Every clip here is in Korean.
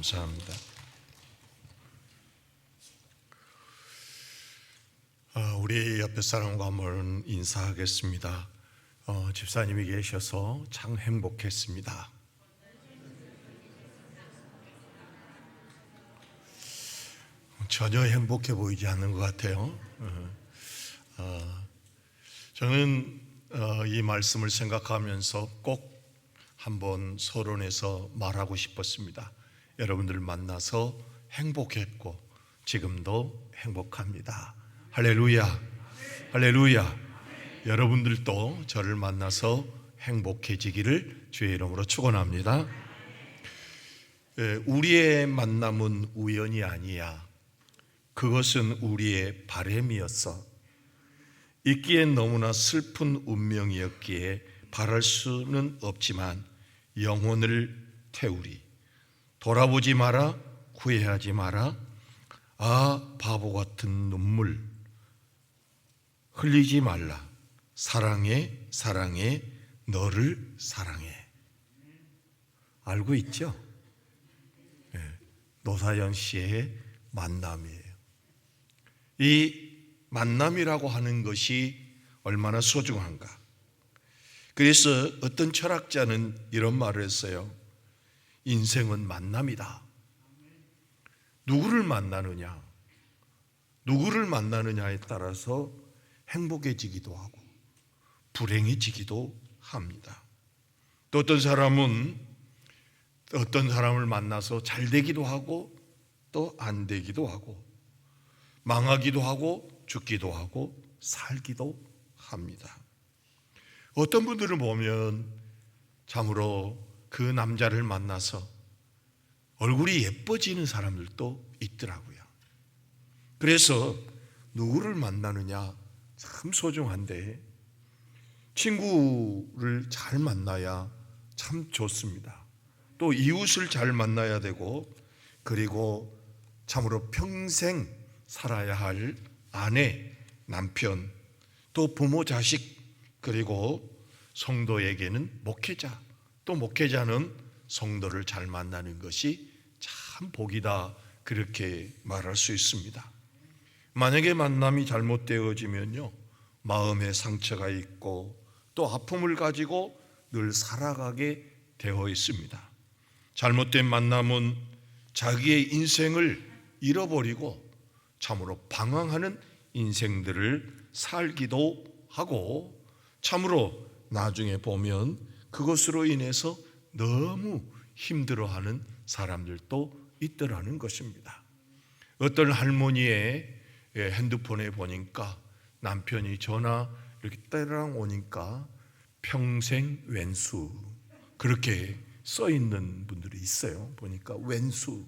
감사합니다. 우리 옆에 사람과 한번 인사하겠습니다. 집사님이 계셔서 참 행복했습니다. 전혀 행복해 보이지 않는 것 같아요. 저는 이 말씀을 생각하면서 꼭 한번 서론에서 말하고 싶었습니다. 여러분들 만나서 행복했고 지금도 행복합니다. 할렐루야, 할렐루야. 여러분들도 저를 만나서 행복해지기를 주의 이름으로 축원합니다. 우리의 만남은 우연이 아니야. 그것은 우리의 바람이었어. 있기엔 너무나 슬픈 운명이었기에 바랄 수는 없지만 영혼을 태우리. 돌아보지 마라, 후회하지 마라. 아, 바보 같은 눈물 흘리지 말라. 사랑해, 사랑해, 너를 사랑해. 알고 있죠? 노사연 씨의 만남이에요. 이 만남이라고 하는 것이 얼마나 소중한가. 그래서 어떤 철학자는 이런 말을 했어요. 인생은 만남이다. 누구를 만나느냐, 누구를 만나느냐에 따라서 행복해지기도 하고 불행해지기도 합니다. 또 어떤 사람은 어떤 사람을 만나서 잘 되기도 하고 또 안 되기도 하고 망하기도 하고 죽기도 하고 살기도 합니다. 어떤 분들을 보면 참으로 그 남자를 만나서 얼굴이 예뻐지는 사람들도 있더라고요. 그래서 누구를 만나느냐 참 소중한데 친구를 잘 만나야 참 좋습니다. 또 이웃을 잘 만나야 되고 그리고 참으로 평생 살아야 할 아내, 남편, 또 부모, 자식, 그리고 성도에게는 목회자, 또 목회자는 성도를 잘 만나는 것이 참 복이다, 그렇게 말할 수 있습니다. 만약에 만남이 잘못되어지면요, 마음에 상처가 있고 또 아픔을 가지고 늘 살아가게 되어 있습니다. 잘못된 만남은 자기의 인생을 잃어버리고 참으로 방황하는 인생들을 살기도 하고 참으로 나중에 보면 그것으로 인해서 너무 힘들어하는 사람들도 있더라는 것입니다. 어떤 할머니의 핸드폰에 보니까 남편이 전화 이렇게 따랑 오니까 평생 왼수 그렇게 써 있는 분들이 있어요. 보니까 왼수.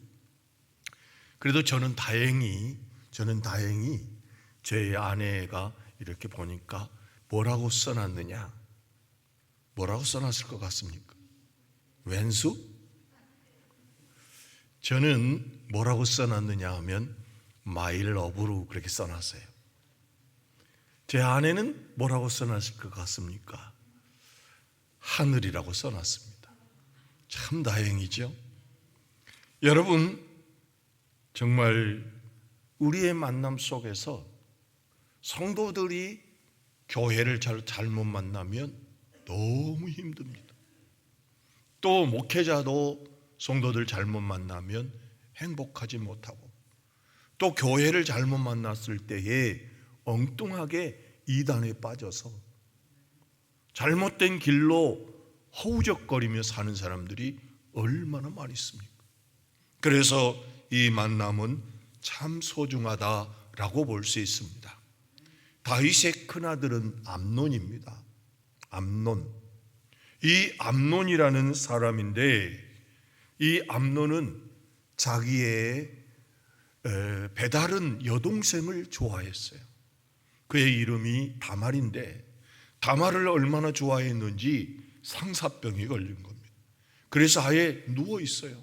그래도 저는 다행히 제 아내가 이렇게 보니까 뭐라고 써놨느냐? 뭐라고 써놨을 것 같습니까? 왼수? 저는 뭐라고 써놨느냐 하면 My love로 그렇게 써놨어요. 제 아내는 뭐라고 써놨을 것 같습니까? 하늘이라고 써놨습니다. 참 다행이죠. 여러분, 정말 우리의 만남 속에서 성도들이 교회를 잘못 만나면 너무 힘듭니다. 또 목회자도 성도들 잘못 만나면 행복하지 못하고 또 교회를 잘못 만났을 때에 엉뚱하게 이단에 빠져서 잘못된 길로 허우적거리며 사는 사람들이 얼마나 많이 있습니까? 그래서 이 만남은 참 소중하다라고 볼 수 있습니다. 다윗의 큰아들은 암논입니다. 암논. 이 암논이라는 사람인데 이 암논은 자기의 배다른 여동생을 좋아했어요. 그의 이름이 다말인데 다말을 얼마나 좋아했는지 상사병이 걸린 겁니다. 그래서 아예 누워 있어요.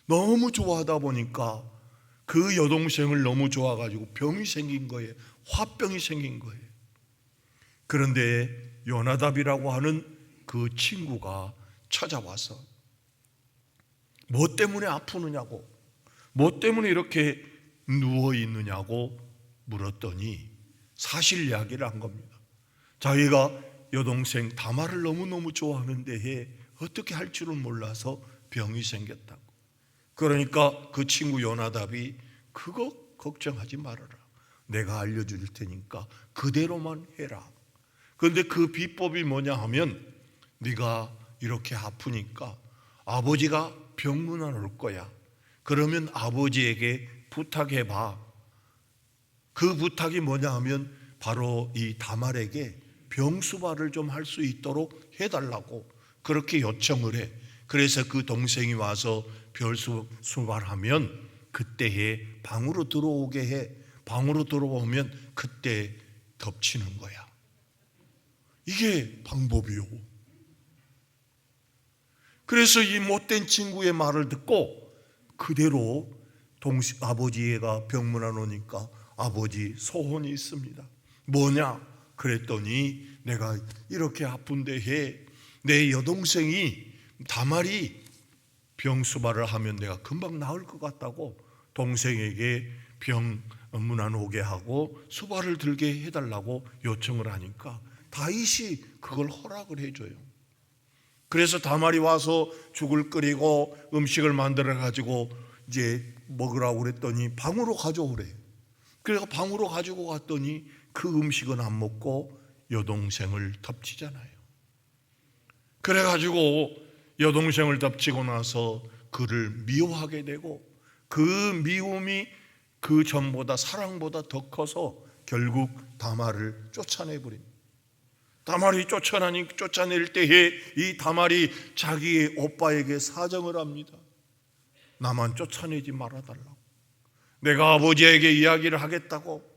너무 좋아하다 보니까 그 여동생을 너무 좋아가지고 병이 생긴 거예요. 화병이 생긴 거예요. 그런데 요나답이라고 하는 그 친구가 찾아와서 뭐 때문에 아프느냐고, 뭐 때문에 이렇게 누워 있느냐고 물었더니 사실 이야기를 한 겁니다. 자기가 여동생 다말을 너무너무 좋아하는데 어떻게 할 줄은 몰라서 병이 생겼다고. 그러니까 그 친구 요나답이 그거 걱정하지 말아라, 내가 알려줄 테니까 그대로만 해라. 그런데 그 비법이 뭐냐 하면, 네가 이렇게 아프니까 아버지가 병문안 올 거야. 그러면 아버지에게 부탁해봐. 그 부탁이 뭐냐 하면 바로 이 다말에게 병수발을 좀 할 수 있도록 해달라고 그렇게 요청을 해. 그래서 그 동생이 와서 병수발하면 그때에 방으로 들어오게 해. 방으로 들어오면 그때 덮치는 거야. 이게 방법이요. 그래서 이 못된 친구의 말을 듣고 그대로 아버지가 병문안 오니까 아버지 소원이 있습니다. 뭐냐? 그랬더니 내가 이렇게 아픈데 내 여동생이 다말이 병수발을 하면 내가 금방 나을 것 같다고 동생에게 병문안 오게 하고 수발을 들게 해달라고 요청을 하니까 다윗이 그걸 허락을 해줘요. 그래서 다말이 와서 죽을 끓이고 음식을 만들어 가지고 이제 먹으라고 그랬더니 방으로 가져오래. 그래서 방으로 가지고 갔더니 그 음식은 안 먹고 여동생을 덮치잖아요. 그래가지고 여동생을 덮치고 나서 그를 미워하게 되고 그 미움이 그 전보다 사랑보다 더 커서 결국 다말을 쫓아내버립니다. 다말이 쫓아낼 때에 이 다말이 자기의 오빠에게 사정을 합니다. 나만 쫓아내지 말아달라고. 내가 아버지에게 이야기를 하겠다고.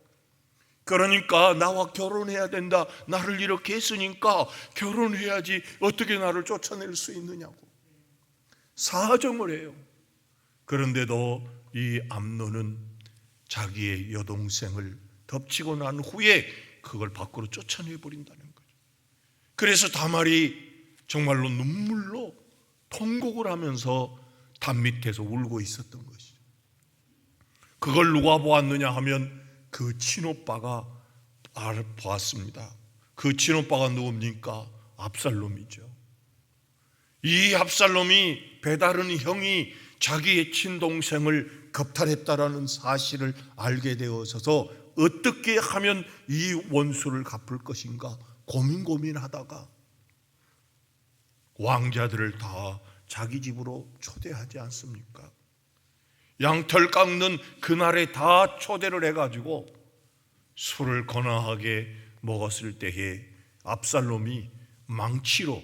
그러니까 나와 결혼해야 된다. 나를 이렇게 했으니까 결혼해야지 어떻게 나를 쫓아낼 수 있느냐고 사정을 해요. 그런데도 이 암논은 자기의 여동생을 덮치고 난 후에 그걸 밖으로 쫓아내버린다는 거죠. 그래서 다말이 정말로 눈물로 통곡을 하면서 담 밑에서 울고 있었던 것이죠. 그걸 누가 보았느냐 하면 그 친오빠가 보았습니다. 그 친오빠가 누굽니까? 압살롬이죠. 이 압살롬이 배다른 형이 자기의 친동생을 겁탈했다라는 사실을 알게 되어서 어떻게 하면 이 원수를 갚을 것인가 고민하다가 왕자들을 다 자기 집으로 초대하지 않습니까? 양털 깎는 그날에 다 초대를 해가지고 술을 거나하게 먹었을 때에 압살롬이 망치로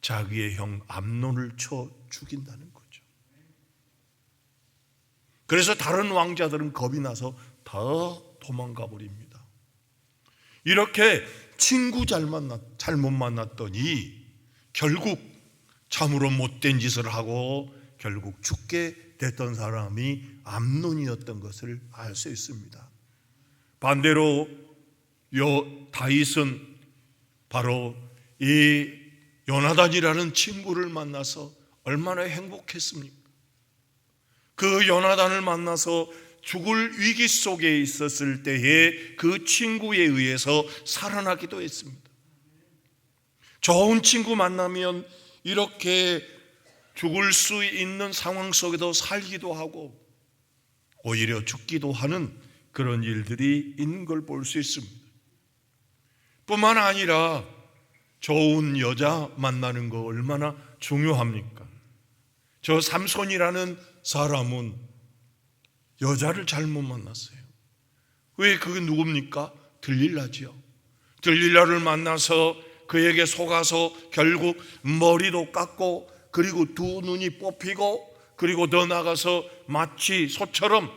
자기의 형 암논을 쳐 죽인다는 거죠. 그래서 다른 왕자들은 겁이 나서 다 도망가 버립니다. 이렇게 친구 잘못 만났더니 결국 참으로 못된 짓을 하고 결국 죽게 됐던 사람이 암논이었던 것을 알 수 있습니다. 반대로 다윗은 바로 이 요나단이라는 친구를 만나서 얼마나 행복했습니까? 그 요나단을 만나서 죽을 위기 속에 있었을 때에 그 친구에 의해서 살아나기도 했습니다. 좋은 친구 만나면 이렇게 죽을 수 있는 상황 속에도 살기도 하고 오히려 죽기도 하는 그런 일들이 있는 걸 볼 수 있습니다. 뿐만 아니라 좋은 여자 만나는 거 얼마나 중요합니까? 저 삼손이라는 사람은 여자를 잘못 만났어요. 왜? 그게 누굽니까? 들릴라지요. 들릴라를 만나서 그에게 속아서 결국 머리도 깎고 그리고 두 눈이 뽑히고 그리고 더 나가서 마치 소처럼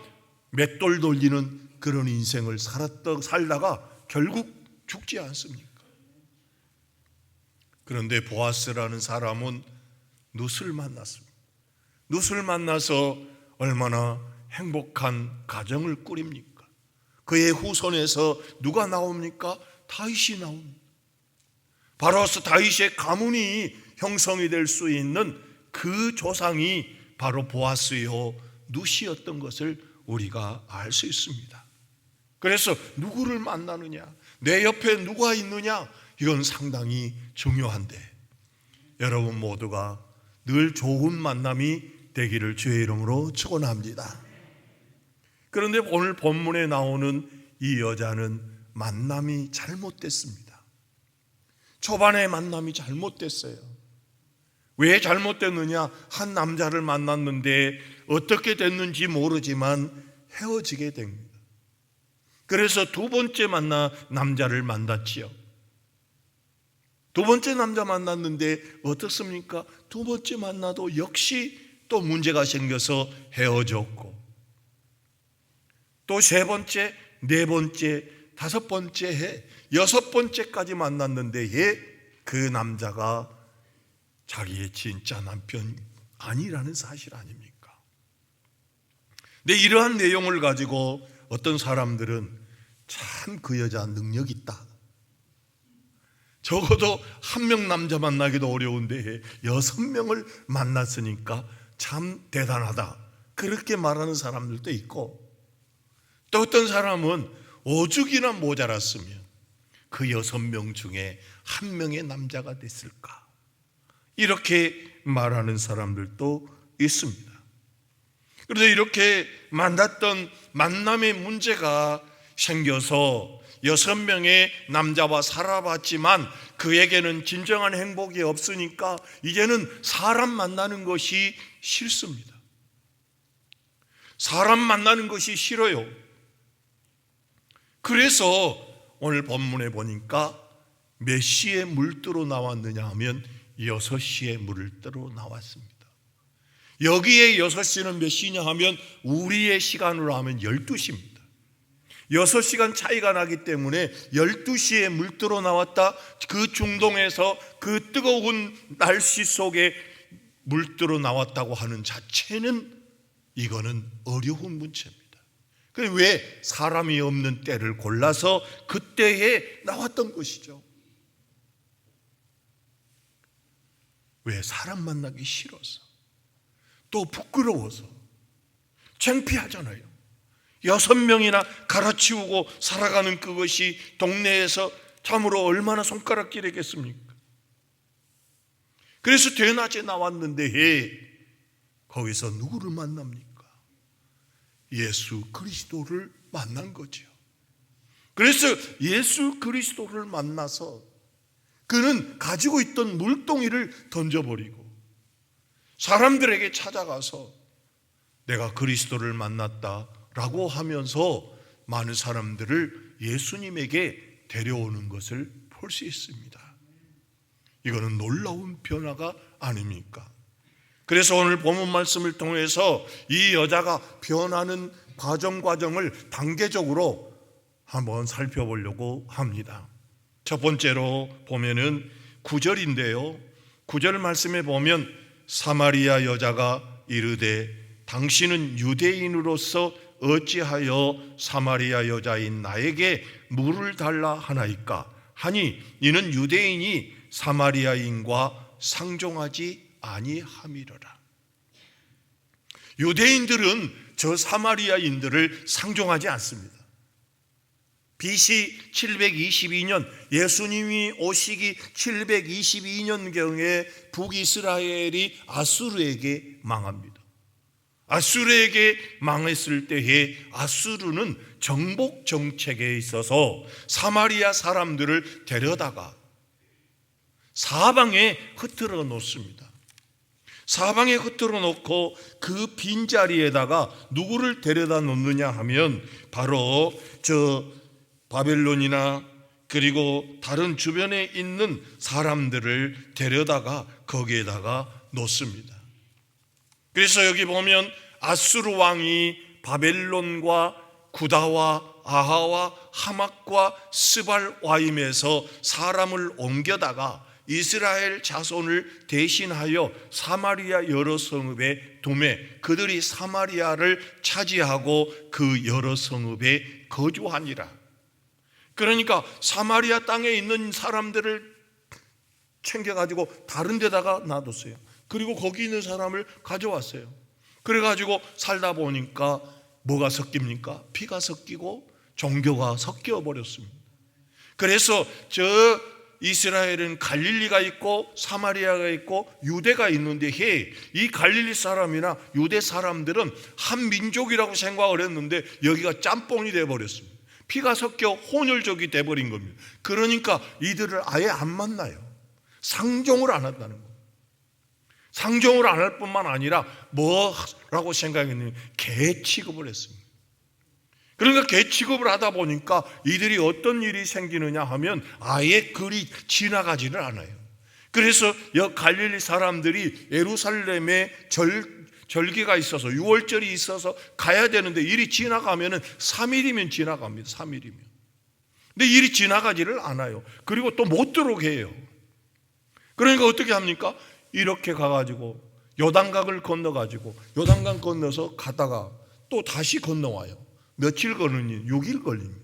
맷돌 돌리는 그런 인생을 살다가 결국 죽지 않습니까? 그런데 보아스라는 사람은 룻을 만났습니다. 룻을 만나서 얼마나 행복한 가정을 꾸립니까? 그의 후손에서 누가 나옵니까? 다윗이 나옵니다. 바로 다윗의 가문이 형성이 될 수 있는 그 조상이 바로 보아스요 누시였던 것을 우리가 알 수 있습니다. 그래서 누구를 만나느냐, 내 옆에 누가 있느냐, 이건 상당히 중요한데 여러분 모두가 늘 좋은 만남이 되기를 주의 이름으로 축원합니다. 그런데 오늘 본문에 나오는 이 여자는 만남이 잘못됐습니다. 초반에 만남이 잘못됐어요. 왜 잘못됐느냐? 한 남자를 만났는데 어떻게 됐는지 모르지만 헤어지게 됩니다. 그래서 두 번째 남자를 만났지요. 두 번째 남자 만났는데 어떻습니까? 두 번째 만나도 역시 또 문제가 생겨서 헤어졌고, 또 세 번째, 네 번째, 다섯 번째 해, 여섯 번째까지 만났는데 그 남자가 자기의 진짜 남편 아니라는 사실 아닙니까? 근데 이러한 내용을 가지고 어떤 사람들은 참 그 여자 능력 있다, 적어도 한 명 남자 만나기도 어려운데 6명을 만났으니까 참 대단하다, 그렇게 말하는 사람들도 있고, 또 어떤 사람은 오죽이나 모자랐으면 그 6명 중에 한 명의 남자가 됐을까, 이렇게 말하는 사람들도 있습니다. 그래서 이렇게 만났던 만남의 문제가 생겨서 6명의 남자와 살아봤지만 그에게는 진정한 행복이 없으니까 이제는 사람 만나는 것이 싫습니다. 사람 만나는 것이 싫어요. 그래서 오늘 본문에 보니까 몇 시에 물들어 나왔느냐 하면 6시에 물들어 나왔습니다. 여기에 6시는 몇 시냐 하면 우리의 시간으로 하면 12시입니다. 6시간 차이가 나기 때문에 12시에 물들어 나왔다, 그 중동에서 그 뜨거운 날씨 속에 물들어 나왔다고 하는 자체는 이거는 어려운 문제입니다. 왜 사람이 없는 때를 골라서 그때에 나왔던 것이죠? 왜? 사람 만나기 싫어서, 또 부끄러워서, 창피하잖아요. 6명이나 갈아치우고 살아가는 그것이 동네에서 참으로 얼마나 손가락질이겠습니까? 그래서 대낮에 나왔는데 거기서 누구를 만납니까? 예수 그리스도를 만난 거죠. 그래서 예수 그리스도를 만나서 그는 가지고 있던 물동이를 던져버리고 사람들에게 찾아가서 내가 그리스도를 만났다라고 하면서 많은 사람들을 예수님에게 데려오는 것을 볼 수 있습니다. 이거는 놀라운 변화가 아닙니까? 그래서 오늘 본문 말씀을 통해서 이 여자가 변하는 과정을 단계적으로 한번 살펴보려고 합니다. 첫 번째로 보면은 9절인데요. 9절 말씀에 보면 사마리아 여자가 이르되 당신은 유대인으로서 어찌하여 사마리아 여자인 나에게 물을 달라 하나이까 하니 이는 유대인이 사마리아인과 상종하지 아니함이로라. 유대인들은 저 사마리아인들을 상종하지 않습니다. BC 722년 예수님이 오시기 722년경에 북이스라엘이 아수르에게 망합니다. 아수르에게 망했을 때에 아수르는 정복 정책에 있어서 사마리아 사람들을 데려다가 사방에 흩어져 놓습니다. 사방에 흩어져 놓고 그 빈자리에다가 누구를 데려다 놓느냐 하면 바로 저 바벨론이나 그리고 다른 주변에 있는 사람들을 데려다가 거기에다가 놓습니다. 그래서 여기 보면 아수르 왕이 바벨론과 구다와 아하와 하맛과 스발와임에서 사람을 옮겨다가 이스라엘 자손을 대신하여 사마리아 여러 성읍에 두매 그들이 사마리아를 차지하고 그 여러 성읍에 거주하니라. 그러니까 사마리아 땅에 있는 사람들을 챙겨가지고 다른 데다가 놔뒀어요. 그리고 거기 있는 사람을 가져왔어요. 그래가지고 살다 보니까 뭐가 섞입니까? 피가 섞이고 종교가 섞여 버렸습니다. 그래서 저 이스라엘은 갈릴리가 있고 사마리아가 있고 유대가 있는데 이 갈릴리 사람이나 유대 사람들은 한 민족이라고 생각을 했는데 여기가 짬뽕이 돼버렸습니다. 피가 섞여 혼혈족이 돼버린 겁니다. 그러니까 이들을 아예 안 만나요. 상종을 안 한다는 거예요. 상종을 안 할 뿐만 아니라 뭐라고 생각했냐면 개 취급을 했습니다. 그러니까 개 취급을 하다 보니까 이들이 어떤 일이 생기느냐 하면 아예 그리 지나가지를 않아요. 그래서 갈릴리 사람들이 예루살렘에 절기가 있어서 6월절이 있어서 가야 되는데 일이 지나가면 3일이면 지나갑니다. 3일이면. 근데 일이 지나가지를 않아요. 그리고 또 못 들어오게 해요. 그러니까 어떻게 합니까? 이렇게 가가지고 요단강을 건너가지고 요단강 건너서 가다가 또 다시 건너와요. 며칠 걸리니 6일 걸립니다.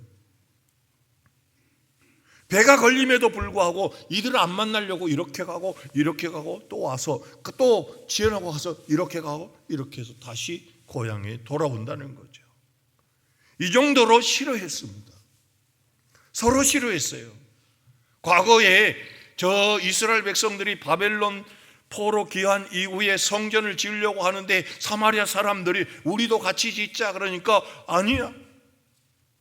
배가 걸림에도 불구하고 이들을 안 만나려고 이렇게 가고 또 와서 또 지연하고 가서 이렇게 가고 이렇게 해서 다시 고향에 돌아온다는 거죠. 이 정도로 싫어했습니다. 서로 싫어했어요. 과거에 저 이스라엘 백성들이 바벨론 포로 귀환 이후에 성전을 지으려고 하는데 사마리아 사람들이 우리도 같이 짓자 그러니까 아니야,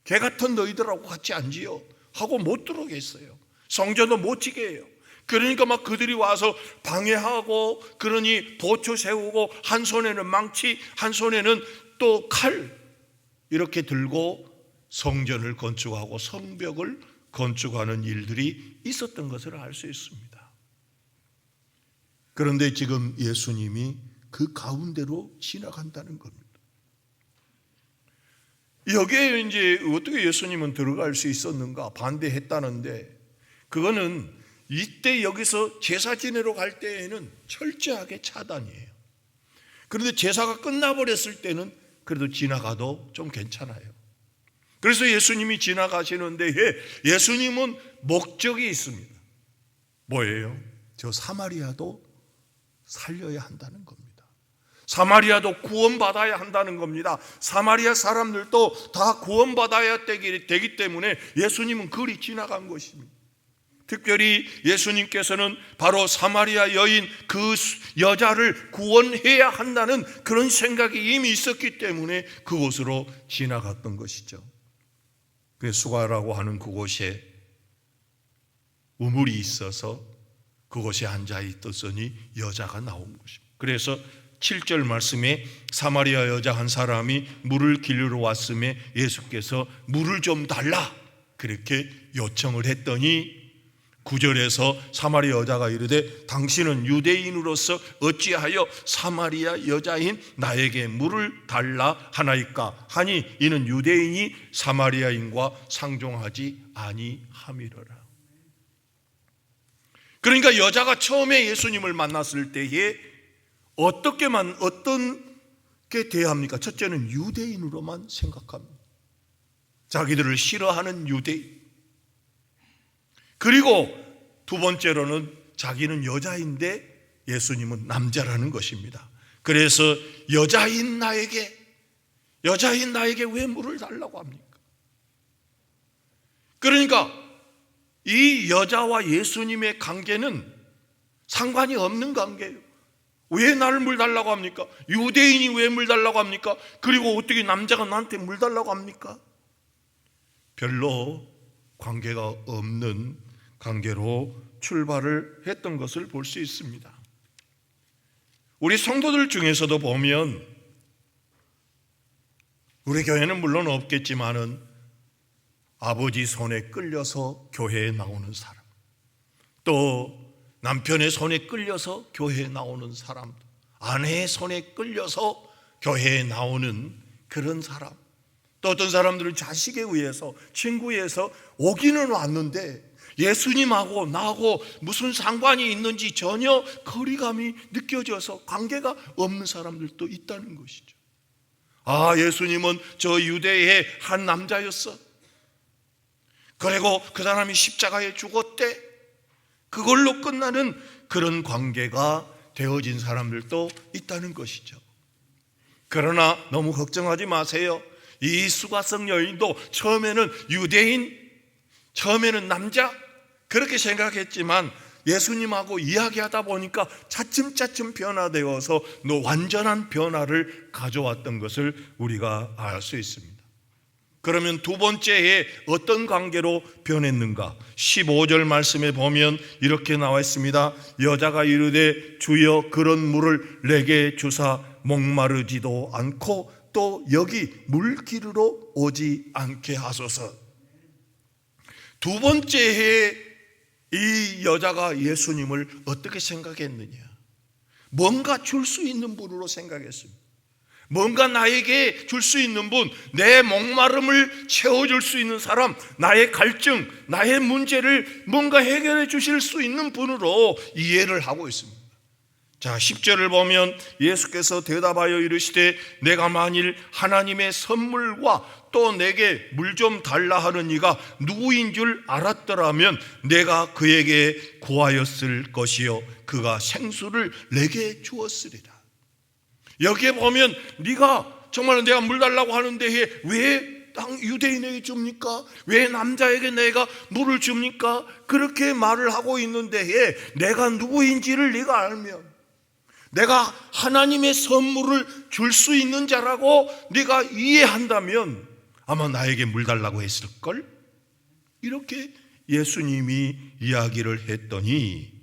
개 같은 너희들하고 같이 안 지어 하고 못 들어오게 했어요. 성전도 못 지게 해요. 그러니까 막 그들이 와서 방해하고 그러니 보초 세우고 한 손에는 망치 한 손에는 또 칼 이렇게 들고 성전을 건축하고 성벽을 건축하는 일들이 있었던 것을 알 수 있습니다. 그런데 지금 예수님이 그 가운데로 지나간다는 겁니다. 여기에 이제 어떻게 예수님은 들어갈 수 있었는가 반대했다는데 그거는 이때 여기서 제사 지내러 갈 때에는 철저하게 차단이에요. 그런데 제사가 끝나버렸을 때는 그래도 지나가도 좀 괜찮아요. 그래서 예수님이 지나가시는데 예수님은 목적이 있습니다. 뭐예요? 저 사마리아도 살려야 한다는 겁니다. 사마리아도 구원받아야 한다는 겁니다. 사마리아 사람들도 다 구원받아야 되기 때문에 예수님은 그리 지나간 것입니다. 특별히 예수님께서는 바로 사마리아 여인 그 여자를 구원해야 한다는 그런 생각이 이미 있었기 때문에 그곳으로 지나갔던 것이죠. 수가라고 하는 그곳에 우물이 있어서 그곳에 앉아있더니 여자가 나온 것입니다. 그래서 7절 말씀에 사마리아 여자 한 사람이 물을 길르러 왔음에 예수께서 물을 좀 달라 그렇게 요청을 했더니 9절에서 사마리아 여자가 이르되 당신은 유대인으로서 어찌하여 사마리아 여자인 나에게 물을 달라 하나이까 하니 이는 유대인이 사마리아인과 상종하지 아니함이로라. 그러니까 여자가 처음에 예수님을 만났을 때에 어떻게 대합니까? 첫째는 유대인으로만 생각합니다. 자기들을 싫어하는 유대인. 그리고 두 번째로는 자기는 여자인데 예수님은 남자라는 것입니다. 그래서 여자인 나에게 왜 물을 달라고 합니까? 그러니까 이 여자와 예수님의 관계는 상관이 없는 관계예요. 왜 나를 물 달라고 합니까? 유대인이 왜 물 달라고 합니까? 그리고 어떻게 남자가 나한테 물 달라고 합니까? 별로 관계가 없는 관계로 출발을 했던 것을 볼 수 있습니다. 우리 성도들 중에서도 보면 우리 교회는 물론 없겠지만은 아버지 손에 끌려서 교회에 나오는 사람, 또 남편의 손에 끌려서 교회에 나오는 사람, 아내의 손에 끌려서 교회에 나오는 그런 사람, 또 어떤 사람들은 자식에 의해서 친구에 의해서 오기는 왔는데 예수님하고 나하고 무슨 상관이 있는지 전혀 거리감이 느껴져서 관계가 없는 사람들도 있다는 것이죠. 아, 예수님은 저 유대의 한 남자였어. 그리고 그 사람이 십자가에 죽었대. 그걸로 끝나는 그런 관계가 되어진 사람들도 있다는 것이죠. 그러나 너무 걱정하지 마세요. 이 수가성 여인도 처음에는 유대인, 처음에는 남자 그렇게 생각했지만 예수님하고 이야기하다 보니까 차츰차츰 변화되어서 완전한 변화를 가져왔던 것을 우리가 알 수 있습니다. 그러면 두 번째에 어떤 관계로 변했는가? 15절 말씀에 보면 이렇게 나와 있습니다. 여자가 이르되 주여 그런 물을 내게 주사 목마르지도 않고 또 여기 물기르러 오지 않게 하소서. 두 번째에 이 여자가 예수님을 어떻게 생각했느냐? 뭔가 줄 수 있는 분으로 생각했습니다. 뭔가 나에게 줄 수 있는 분, 내 목마름을 채워줄 수 있는 사람, 나의 갈증, 나의 문제를 뭔가 해결해 주실 수 있는 분으로 이해를 하고 있습니다. 자, 10절을 보면 예수께서 대답하여 이르시되 내가 만일 하나님의 선물과 또 내게 물 좀 달라 하는 이가 누구인 줄 알았더라면 내가 그에게 구하였을 것이요 그가 생수를 내게 주었으리라. 여기에 보면 네가 정말 내가 물 달라고 하는데 왜 유대인에게 줍니까? 왜 남자에게 내가 물을 줍니까? 그렇게 말을 하고 있는데 내가 누구인지를 네가 알면, 내가 하나님의 선물을 줄 수 있는 자라고 네가 이해한다면 아마 나에게 물 달라고 했을걸? 이렇게 예수님이 이야기를 했더니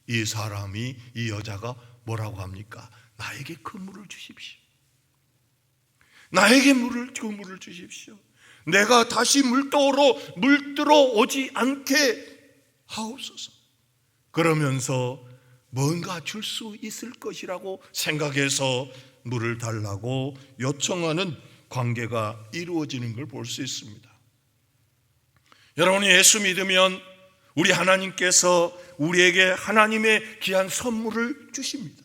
이 사람이, 이 여자가 뭐라고 합니까? 나에게 그 물을 주십시오. 나에게 그 물을 주십시오. 내가 다시 물들어 오지 않게 하옵소서. 그러면서 뭔가 줄 수 있을 것이라고 생각해서 물을 달라고 요청하는 관계가 이루어지는 걸 볼 수 있습니다. 여러분이 예수 믿으면 우리 하나님께서 우리에게 하나님의 귀한 선물을 주십니다.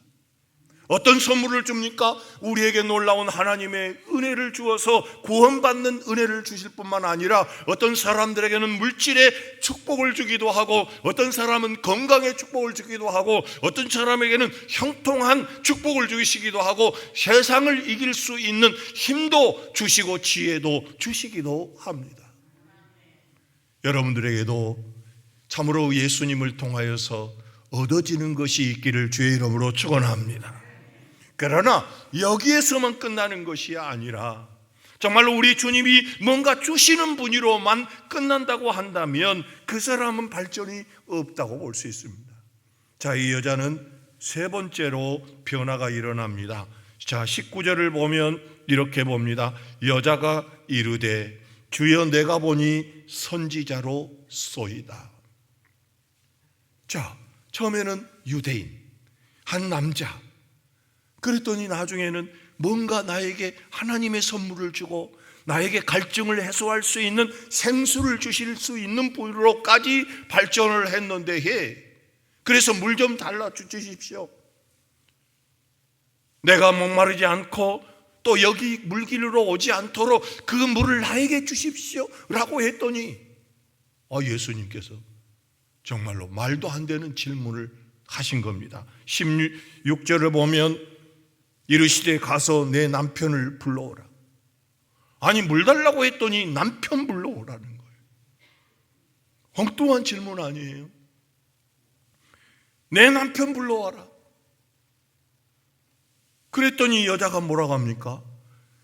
어떤 선물을 줍니까? 우리에게 놀라운 하나님의 은혜를 주어서 구원받는 은혜를 주실 뿐만 아니라 어떤 사람들에게는 물질의 축복을 주기도 하고, 어떤 사람은 건강의 축복을 주기도 하고, 어떤 사람에게는 형통한 축복을 주시기도 하고, 세상을 이길 수 있는 힘도 주시고 지혜도 주시기도 합니다. 여러분들에게도 참으로 예수님을 통하여서 얻어지는 것이 있기를 주의 이름으로 축원합니다. 그러나 여기에서만 끝나는 것이 아니라 정말로 우리 주님이 뭔가 주시는 분으로만 끝난다고 한다면 그 사람은 발전이 없다고 볼 수 있습니다. 자, 이 여자는 세 번째로 변화가 일어납니다. 자, 19절을 보면 이렇게 봅니다. 여자가 이르되 주여 내가 보니 선지자로 쏘이다. 자, 처음에는 유대인, 한 남자, 그랬더니 나중에는 뭔가 나에게 하나님의 선물을 주고 나에게 갈증을 해소할 수 있는 생수를 주실 수 있는 분으로까지 발전을 했는데, 그래서 물 좀 달라 주십시오. 내가 목마르지 않고 또 여기 물기르러 오지 않도록 그 물을 나에게 주십시오 라고 했더니 예수님께서 정말로 말도 안 되는 질문을 하신 겁니다. 16절을 보면 이르시되 가서 내 남편을 불러오라. 아니, 물 달라고 했더니 남편 불러오라는 거예요. 엉뚱한 질문 아니에요? 내 남편 불러와라. 그랬더니 여자가 뭐라고 합니까?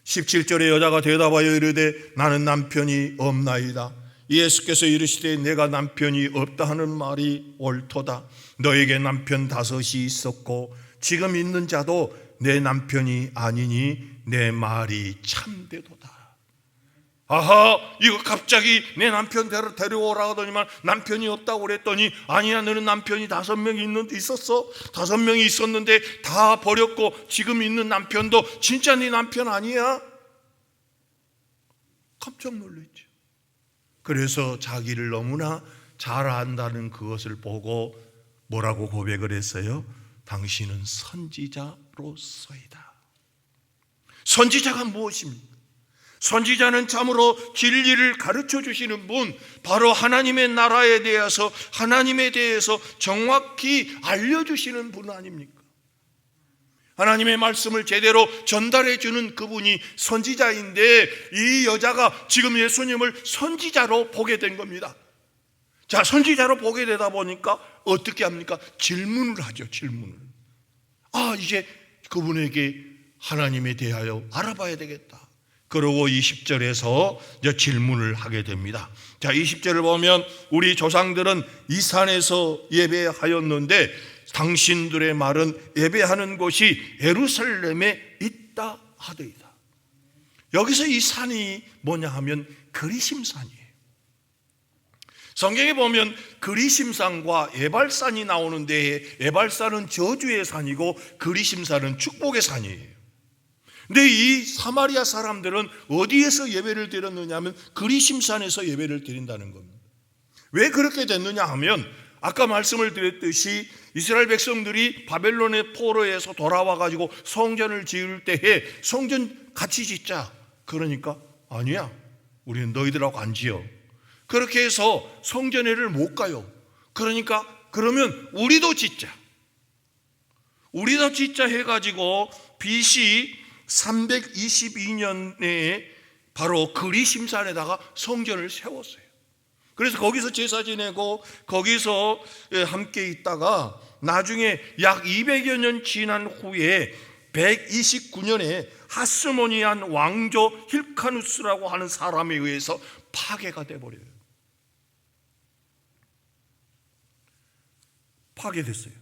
17절에 여자가 대답하여 이르되 나는 남편이 없나이다. 예수께서 이르시되 내가 남편이 없다 하는 말이 옳도다. 너에게 남편 5이 있었고 지금 있는 자도 내 남편이 아니니 내 말이 참되도다. 아하, 이거 갑자기 내 남편 데려오라 하더니만 남편이 없다고 그랬더니 아니야, 너는 남편이 5명이 있었어. 5명이 있었는데 다 버렸고 지금 있는 남편도 진짜 네 남편 아니야? 깜짝 놀랐죠. 그래서 자기를 너무나 잘 안다는 그것을 보고 뭐라고 고백을 했어요? 당신은 선지자로서이다. 선지자가 무엇입니까? 선지자는 참으로 진리를 가르쳐 주시는 분, 바로 하나님의 나라에 대해서, 하나님에 대해서 정확히 알려주시는 분 아닙니까? 하나님의 말씀을 제대로 전달해 주는 그분이 선지자인데 이 여자가 지금 예수님을 선지자로 보게 된 겁니다. 자, 선지자로 보게 되다 보니까 어떻게 합니까? 질문을 하죠. 질문을. 이제 그분에게 하나님에 대하여 알아봐야 되겠다. 그러고 20절에서 이제 질문을 하게 됩니다. 자, 20절을 보면 우리 조상들은 이 산에서 예배하였는데 당신들의 말은 예배하는 곳이 예루살렘에 있다 하더이다. 여기서 이 산이 뭐냐 하면 그리심산이에요. 성경에 보면 그리심산과 에발산이 나오는데 에발산은 저주의 산이고 그리심산은 축복의 산이에요. 근데 이 사마리아 사람들은 어디에서 예배를 드렸느냐 하면 그리심산에서 예배를 드린다는 겁니다. 왜 그렇게 됐느냐 하면 아까 말씀을 드렸듯이 이스라엘 백성들이 바벨론의 포로에서 돌아와 가지고 성전을 지을 때에 성전 같이 짓자. 그러니까 아니야, 우리는 너희들하고 안 지어. 그렇게 해서 성전회를 못 가요. 그러니까 그러면 우리도 짓자. 우리도 짓자 해가지고 BC 322년에 바로 그리심산에다가 성전을 세웠어요. 그래서 거기서 제사 지내고 거기서 함께 있다가 나중에 약 200여 년 지난 후에 129년에 하스모니안 왕조 힐카누스라고 하는 사람에 의해서 파괴가 돼버려요. 파괴됐어요.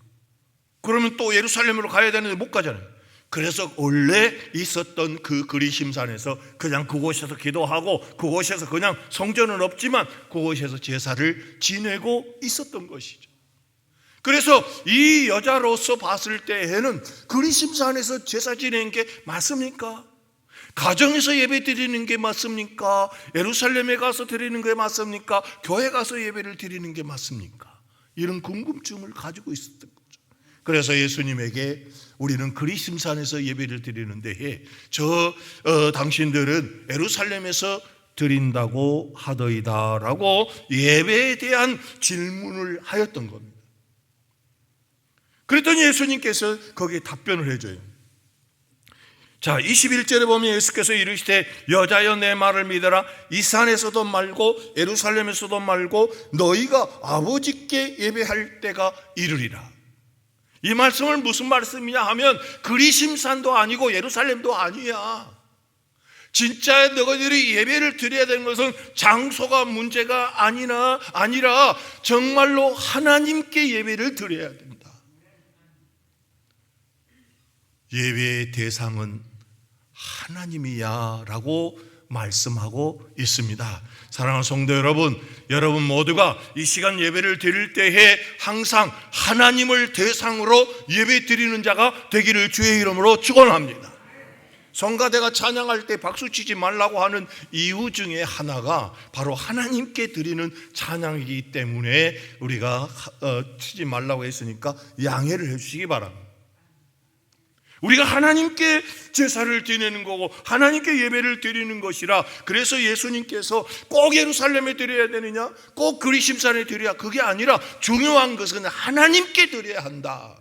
그러면 또 예루살렘으로 가야 되는데 못 가잖아요. 그래서 원래 있었던 그 그리심산에서 그냥 그곳에서 기도하고 그곳에서 그냥 성전은 없지만 그곳에서 제사를 지내고 있었던 것이죠. 그래서 이 여자로서 봤을 때에는 그리심산에서 제사 지내는 게 맞습니까? 가정에서 예배 드리는 게 맞습니까? 예루살렘에 가서 드리는 게 맞습니까? 교회 가서 예배를 드리는 게 맞습니까? 이런 궁금증을 가지고 있었던 거죠. 그래서 예수님에게 우리는 그리심산에서 예배를 드리는데 당신들은 예루살렘에서 드린다고 하더이다 라고 예배에 대한 질문을 하였던 겁니다. 그랬더니 예수님께서 거기에 답변을 해줘요. 자, 21절에 보면 예수께서 이르시되 여자여 내 말을 믿어라. 이 산에서도 말고 예루살렘에서도 말고 너희가 아버지께 예배할 때가 이르리라. 이 말씀은 무슨 말씀이냐 하면 그리심산도 아니고 예루살렘도 아니야. 진짜 너희들이 예배를 드려야 되는 것은 장소가 문제가 아니라 정말로 하나님께 예배를 드려야 된다. 예배의 대상은 하나님이야 라고 말씀하고 있습니다. 사랑하는 성도 여러분, 여러분 모두가 이 시간 예배를 드릴 때에 항상 하나님을 대상으로 예배 드리는 자가 되기를 주의 이름으로 축원합니다. 성가대가 찬양할 때 박수치지 말라고 하는 이유 중에 하나가 바로 하나님께 드리는 찬양이기 때문에 우리가 치지 말라고 했으니까 양해를 해주시기 바랍니다. 우리가 하나님께 제사를 지내는 거고 하나님께 예배를 드리는 것이라. 그래서 예수님께서 꼭 예루살렘에 드려야 되느냐, 꼭 그리심산에 드려야, 그게 아니라 중요한 것은 하나님께 드려야 한다.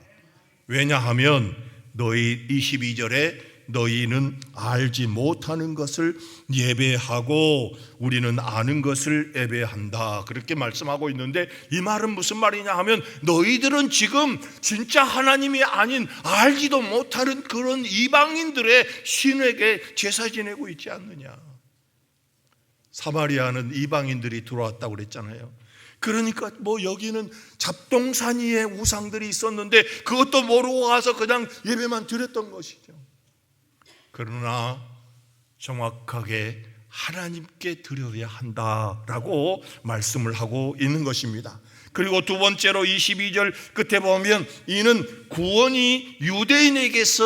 왜냐하면 너희 22절에 너희는 알지 못하는 것을 예배하고 우리는 아는 것을 예배한다, 그렇게 말씀하고 있는데, 이 말은 무슨 말이냐 하면 너희들은 지금 진짜 하나님이 아닌 알지도 못하는 그런 이방인들의 신에게 제사 지내고 있지 않느냐. 사마리아는 이방인들이 들어왔다고 그랬잖아요. 그러니까 여기는 잡동산 위에 우상들이 있었는데 그것도 모르고 가서 그냥 예배만 드렸던 것이죠. 그러나 정확하게 하나님께 드려야 한다라고 말씀을 하고 있는 것입니다. 그리고 두 번째로 22절 끝에 보면 이는 구원이 유대인에게서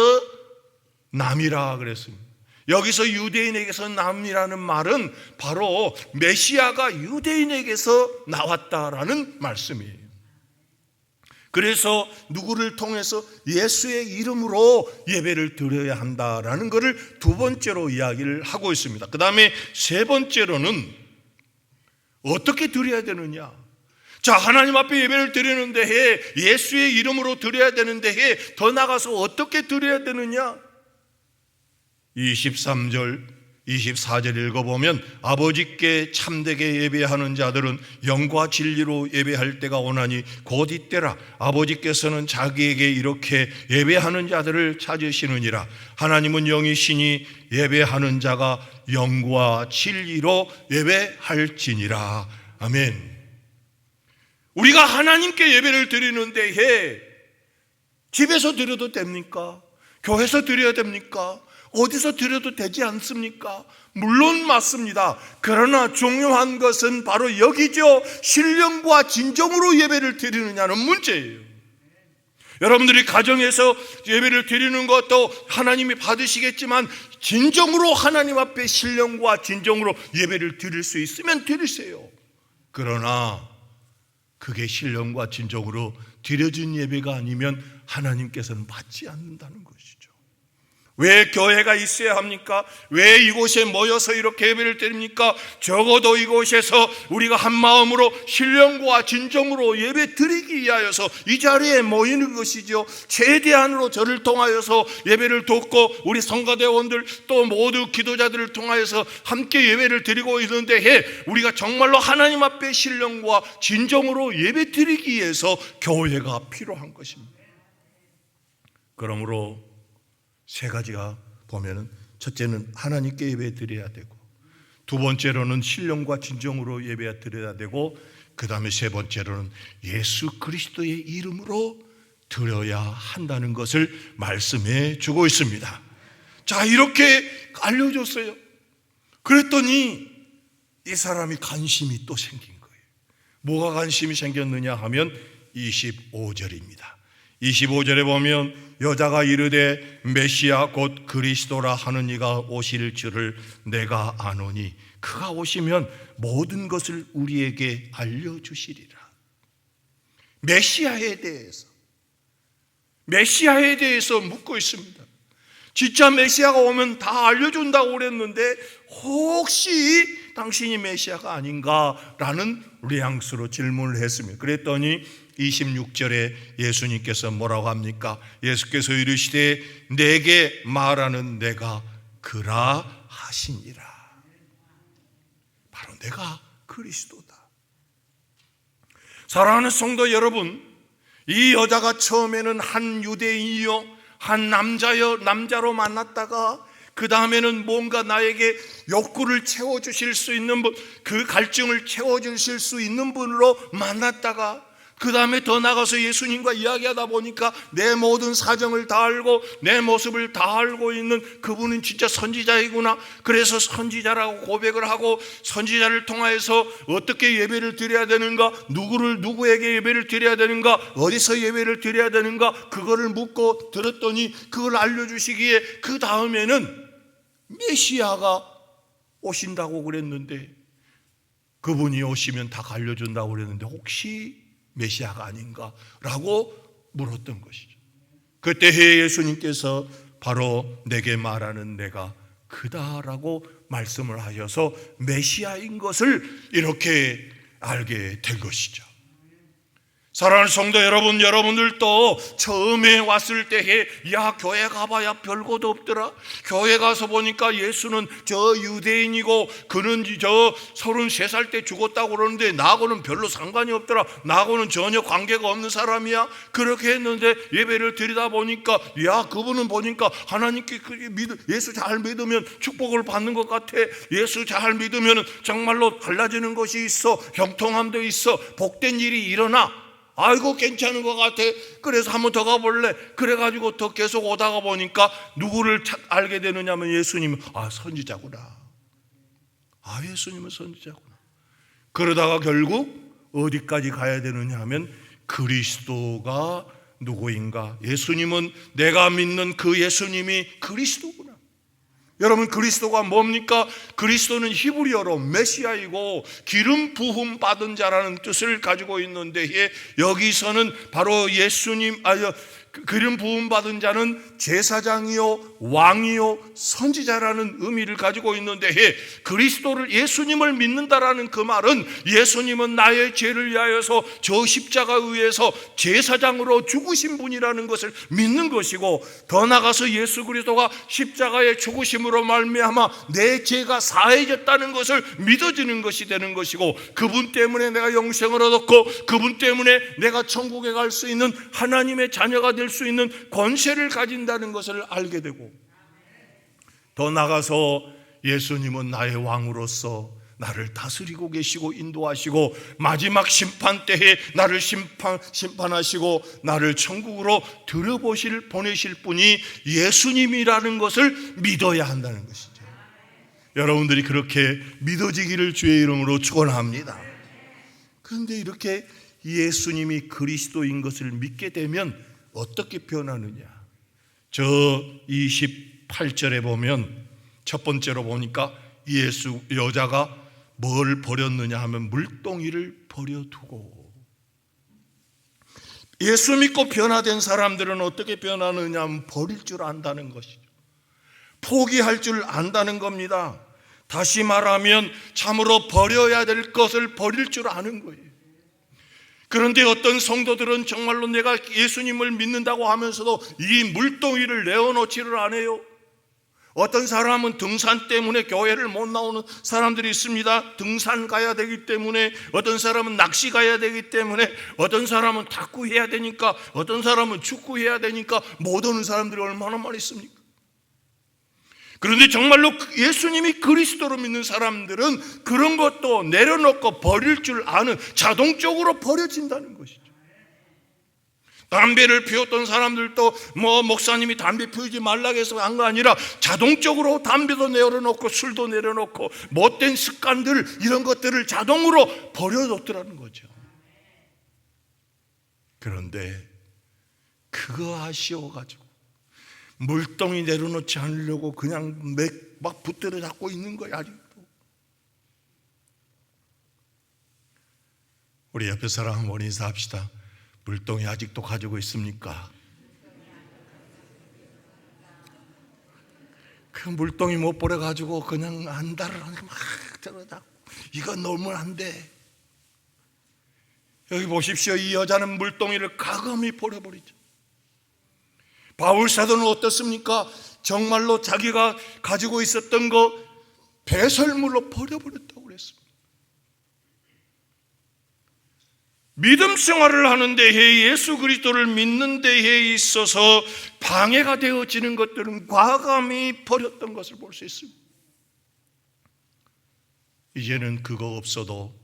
남이라 그랬습니다. 여기서 유대인에게서 남이라는 말은 바로 메시아가 유대인에게서 나왔다라는 말씀이에요. 그래서 누구를 통해서 예수의 이름으로 예배를 드려야 한다라는 것을 두 번째로 이야기를 하고 있습니다. 그 다음에 세 번째로는 어떻게 드려야 되느냐. 자, 하나님 앞에 예배를 드리는 데에 예수의 이름으로 드려야 되는 데에 더 나가서 어떻게 드려야 되느냐? 23절 24절 읽어보면 아버지께 참되게 예배하는 자들은 영과 진리로 예배할 때가 오나니 곧 이때라. 아버지께서는 자기에게 이렇게 예배하는 자들을 찾으시느니라. 하나님은 영이시니 예배하는 자가 영과 진리로 예배할지니라. 아멘. 우리가 하나님께 예배를 드리는 데에 집에서 드려도 됩니까? 교회에서 드려야 됩니까? 어디서 드려도 되지 않습니까? 물론 맞습니다. 그러나 중요한 것은 바로 여기죠. 신령과 진정으로 예배를 드리느냐는 문제예요. 여러분들이 가정에서 예배를 드리는 것도 하나님이 받으시겠지만 진정으로 하나님 앞에 신령과 진정으로 예배를 드릴 수 있으면 드리세요. 그러나 그게 신령과 진정으로 드려진 예배가 아니면 하나님께서는 받지 않는다는 것이죠. 왜 교회가 있어야 합니까? 왜 이곳에 모여서 이렇게 예배를 드립니까? 적어도 이곳에서 우리가 한 마음으로 신령과 진정으로 예배 드리기 위하여서 이 자리에 모이는 것이죠. 최대한으로 저를 통하여서 예배를 돕고 우리 성가대원들 또 모두 기도자들을 통하여서 함께 예배를 드리고 있는데 우리가 정말로 하나님 앞에 신령과 진정으로 예배 드리기 위해서 교회가 필요한 것입니다. 그러므로 세 가지가 보면은 첫째는 하나님께 예배 드려야 되고, 두 번째로는 신령과 진정으로 예배 드려야 되고, 그 다음에 세 번째로는 예수 그리스도의 이름으로 드려야 한다는 것을 말씀해 주고 있습니다. 자, 이렇게 알려줬어요. 그랬더니 이 사람이 관심이 또 생긴 거예요. 뭐가 관심이 생겼느냐 하면 25절입니다. 25절에 보면 여자가 이르되 메시아 곧 그리스도라 하는 이가 오실 줄을 내가 아노니 그가 오시면 모든 것을 우리에게 알려주시리라. 메시아에 대해서 묻고 있습니다. 진짜 메시아가 오면 다 알려준다고 그랬는데 혹시 당신이 메시아가 아닌가라는 뉘앙스로 질문을 했습니다. 그랬더니 26절에 예수님께서 뭐라고 합니까? 예수께서 이르시되 내게 말하는 내가 그라 하시니라. 바로 내가 그리스도다. 사랑하는 성도 여러분, 이 여자가 처음에는 한 유대인이요 한 남자로 만났다가 그 다음에는 뭔가 나에게 욕구를 채워주실 수 있는 분, 그 갈증을 채워주실 수 있는 분으로 만났다가 그 다음에 더 나가서 예수님과 이야기하다 보니까 내 모든 사정을 다 알고 내 모습을 다 알고 있는 그분은 진짜 선지자이구나. 그래서 선지자라고 고백을 하고 선지자를 통하여서 어떻게 예배를 드려야 되는가, 누구에게 예배를 드려야 되는가, 어디서 예배를 드려야 되는가, 그거를 묻고 들었더니 그걸 알려주시기에 그 다음에는 메시아가 오신다고 그랬는데, 그분이 오시면 다 알려준다고 그랬는데 혹시 메시아가 아닌가라고 물었던 것이죠. 그때 예수님께서 바로 내게 말하는 내가 그다라고 말씀을 하셔서 메시아인 것을 이렇게 알게 된 것이죠. 사랑하는 성도 여러분, 여러분들도 처음에 왔을 때에 야, 교회 가봐야 별것도 없더라. 교회 가서 보니까 예수는 저 유대인이고 그는 저 33살 때 죽었다고 그러는데 나하고는 별로 상관이 없더라. 나하고는 전혀 관계가 없는 사람이야. 그렇게 했는데 예배를 드리다 보니까 야, 그분은 보니까 하나님께 예수 잘 믿으면 축복을 받는 것 같아. 예수 잘 믿으면 정말로 달라지는 것이 있어. 형통함도 있어. 복된 일이 일어나. 아이고 괜찮은 것 같아. 그래서 한번 더 가볼래. 그래가지고 더 계속 오다가 보니까 누구를 알게 되느냐면 예수님은 선지자구나. 예수님은 선지자구나. 그러다가 결국 어디까지 가야 되느냐 하면 그리스도가 누구인가. 예수님은 내가 믿는 그 예수님이 그리스도구나. 여러분, 그리스도가 뭡니까? 그리스도는 히브리어로 메시아이고 기름 부음 받은 자라는 뜻을 가지고 있는데 여기서는 바로 예수님 기름 부음 받은 자는 제사장이요 왕이요 선지자라는 의미를 가지고 있는데, 그리스도를 예수님을 믿는다라는 그 말은 예수님은 나의 죄를 위하여서 저 십자가 위에서 제사장으로 죽으신 분이라는 것을 믿는 것이고, 더 나아가서 예수 그리스도가 십자가의 죽으심으로 말미암아 내 죄가 사해졌다는 것을 믿어지는 것이 되는 것이고, 그분 때문에 내가 영생을 얻었고 그분 때문에 내가 천국에 갈 수 있는 하나님의 자녀가 될 수 있는 권세를 가진다는 것을 알게 되고, 더 나아가서 예수님은 나의 왕으로서 나를 다스리고 계시고 인도하시고 마지막 심판 때에 나를 심판하시고 나를 천국으로 보내실 분이 예수님이라는 것을 믿어야 한다는 것이죠. 여러분들이 그렇게 믿어지기를 주의 이름으로 축원합니다. 그런데 이렇게 예수님이 그리스도인 것을 믿게 되면 어떻게 변하느냐? 저 28절에 보면 첫 번째로 보니까 여자가 뭘 버렸느냐 하면 물동이를 버려두고, 예수 믿고 변화된 사람들은 어떻게 변하느냐 하면 버릴 줄 안다는 것이죠. 포기할 줄 안다는 겁니다. 다시 말하면 참으로 버려야 될 것을 버릴 줄 아는 거예요. 그런데 어떤 성도들은 정말로 내가 예수님을 믿는다고 하면서도 이 물동이를 내어놓지를 않아요. 어떤 사람은 등산 때문에 교회를 못 나오는 사람들이 있습니다. 등산 가야 되기 때문에, 어떤 사람은 낚시 가야 되기 때문에, 어떤 사람은 탁구 해야 되니까, 어떤 사람은 축구 해야 되니까 못 오는 사람들이 얼마나 많이 있습니까? 그런데 정말로 예수님이 그리스도로 믿는 사람들은 그런 것도 내려놓고 버릴 줄 아는, 자동적으로 버려진다는 것이죠. 담배를 피웠던 사람들도 목사님이 담배 피우지 말라고 해서 한 거 아니라 자동적으로 담배도 내려놓고 술도 내려놓고 못된 습관들, 이런 것들을 자동으로 버려놓더라는 거죠. 그런데 그거 아쉬워가지고 물동이 내려놓지 않으려고 그냥 막 붙들어 잡고 있는 거야, 아직도. 우리 옆에 사람 한번 인사합시다. 물동이 아직도 가지고 있습니까? 그 물동이 못 버려가지고 그냥 안달을 막 들어잡고, 이건 놓으면 안 돼. 여기 보십시오. 이 여자는 물동이를 가감히 버려버리죠. 바울 사도는 어떻습니까? 정말로 자기가 가지고 있었던 거 배설물로 버려버렸다고 그랬습니다. 믿음 생활을 하는 데에, 예수 그리스도를 믿는 데에 있어서 방해가 되어지는 것들은 과감히 버렸던 것을 볼 수 있습니다. 이제는 그거 없어도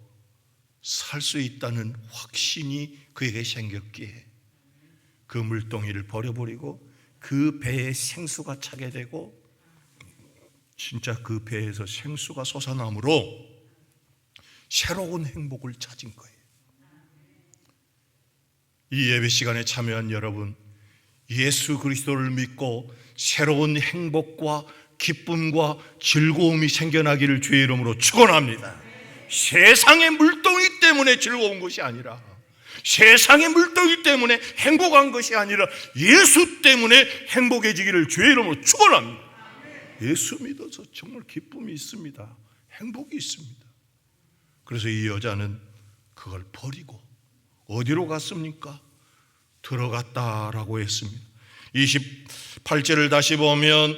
살 수 있다는 확신이 그에게 생겼기에 그 물동이를 버려버리고 그 배에 생수가 차게 되고, 진짜 그 배에서 생수가 솟아나므로 새로운 행복을 찾은 거예요. 이 예배 시간에 참여한 여러분, 예수 그리스도를 믿고 새로운 행복과 기쁨과 즐거움이 생겨나기를 주의 이름으로 축원합니다. 세상의 물동이 때문에 즐거운 것이 아니라, 세상의 물동이 때문에 행복한 것이 아니라 예수 때문에 행복해지기를 주의 이름으로 축원합니다. 예수 믿어서 정말 기쁨이 있습니다. 행복이 있습니다. 그래서 이 여자는 그걸 버리고 어디로 갔습니까? 들어갔다라고 했습니다. 28절을 다시 보면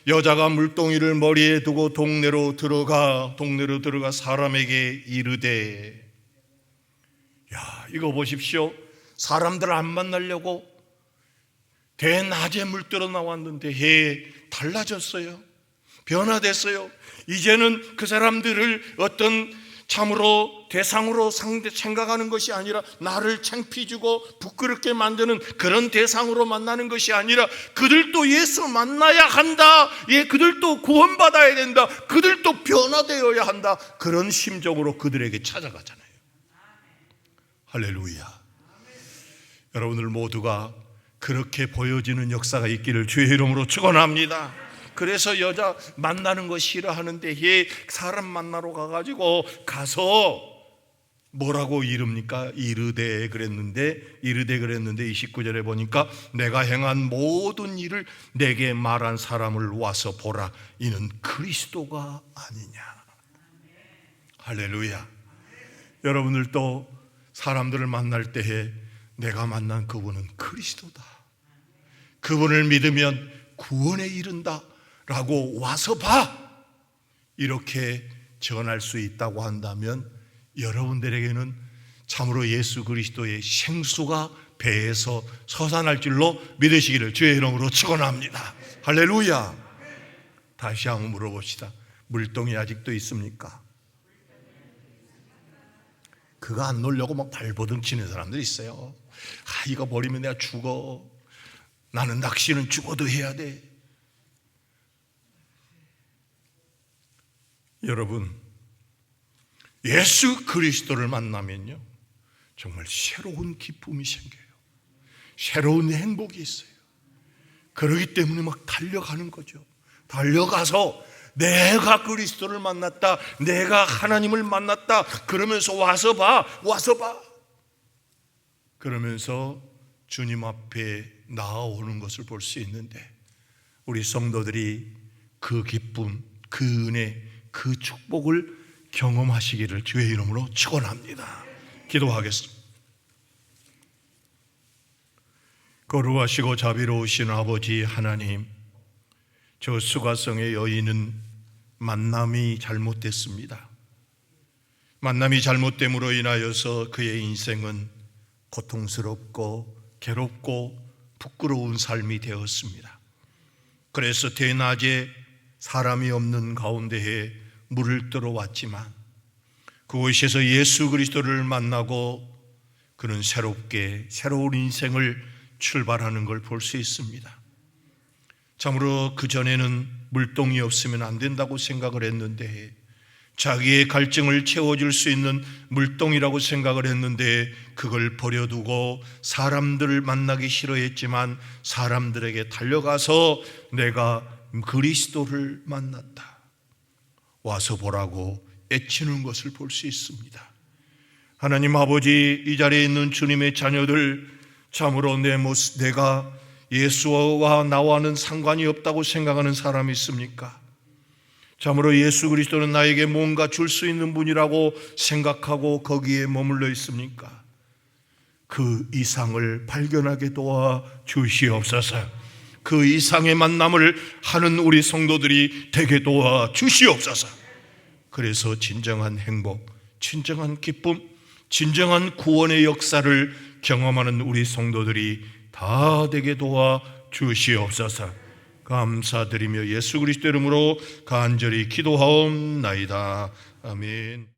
여자가 물동이를 머리에 두고 동네로 들어가 사람에게 이르되, 야, 이거 보십시오. 사람들 안 만나려고 대낮에 물들어 나왔는데 해 달라졌어요. 변화됐어요. 이제는 그 사람들을 어떤 참으로 대상으로 생각하는 것이 아니라 나를 창피주고 부끄럽게 만드는 그런 대상으로 만나는 것이 아니라, 그들도 예수 만나야 한다, 그들도 구원받아야 된다, 그들도 변화되어야 한다, 그런 심정으로 그들에게 찾아가잖아요. 할렐루야. 여러분들 모두가 그렇게 보여지는 역사가 있기를 주의 이름으로 축원합니다. 그래서 여자 만나는 거 싫어하는데 사람 만나러 가서 뭐라고 이릅니까? 이르되 그랬는데 29절에 보니까 내가 행한 모든 일을 내게 말한 사람을 와서 보라. 이는 그리스도가 아니냐. 할렐루야. 여러분들도 사람들을 만날 때에 내가 만난 그분은 그리스도다, 그분을 믿으면 구원에 이른다 라고 와서 봐, 이렇게 전할 수 있다고 한다면 여러분들에게는 참으로 예수 그리스도의 생수가 배에서 솟아날 줄로 믿으시기를 주의 이름으로 축원합니다. 할렐루야. 다시 한번 물어봅시다. 물동이 아직도 있습니까? 그거 안 놓으려고 막 발버둥 치는 사람들이 있어요. 이거 버리면 내가 죽어. 나는 낚시는 죽어도 해야 돼. 여러분, 예수 그리스도를 만나면요, 정말 새로운 기쁨이 생겨요. 새로운 행복이 있어요. 그러기 때문에 막 달려가는 거죠. 달려가서 내가 그리스도를 만났다, 내가 하나님을 만났다 그러면서 와서 봐. 그러면서 주님 앞에 나아오는 것을 볼 수 있는데, 우리 성도들이 그 기쁨, 그 은혜, 그 축복을 경험하시기를 주의 이름으로 축원합니다. 기도하겠습니다. 거룩하시고 자비로우신 아버지 하나님, 저 수가성의 여인은 만남이 잘못됐습니다. 만남이 잘못됨으로 인하여서 그의 인생은 고통스럽고 괴롭고 부끄러운 삶이 되었습니다. 그래서 대낮에 사람이 없는 가운데에 물을 들어왔지만 그곳에서 예수 그리스도를 만나고 그는 새로운 인생을 출발하는 걸 볼 수 있습니다. 참으로 그전에는 물동이 없으면 안 된다고 생각을 했는데, 자기의 갈증을 채워줄 수 있는 물동이라고 생각을 했는데, 그걸 버려두고 사람들을 만나기 싫어했지만 사람들에게 달려가서 내가 그리스도를 만났다, 와서 보라고 애치는 것을 볼 수 있습니다. 하나님 아버지, 이 자리에 있는 주님의 자녀들, 참으로 내가 예수와 나와는 상관이 없다고 생각하는 사람이 있습니까? 참으로 예수 그리스도는 나에게 뭔가 줄 수 있는 분이라고 생각하고 거기에 머물러 있습니까? 그 이상을 발견하게 도와 주시옵소서. 그 이상의 만남을 하는 우리 성도들이 되게 도와 주시옵소서. 그래서 진정한 행복, 진정한 기쁨, 진정한 구원의 역사를 경험하는 우리 성도들이 다 되게 도와 주시옵소서. 감사드리며 예수 그리스도 이름으로 간절히 기도하옵나이다. 아멘.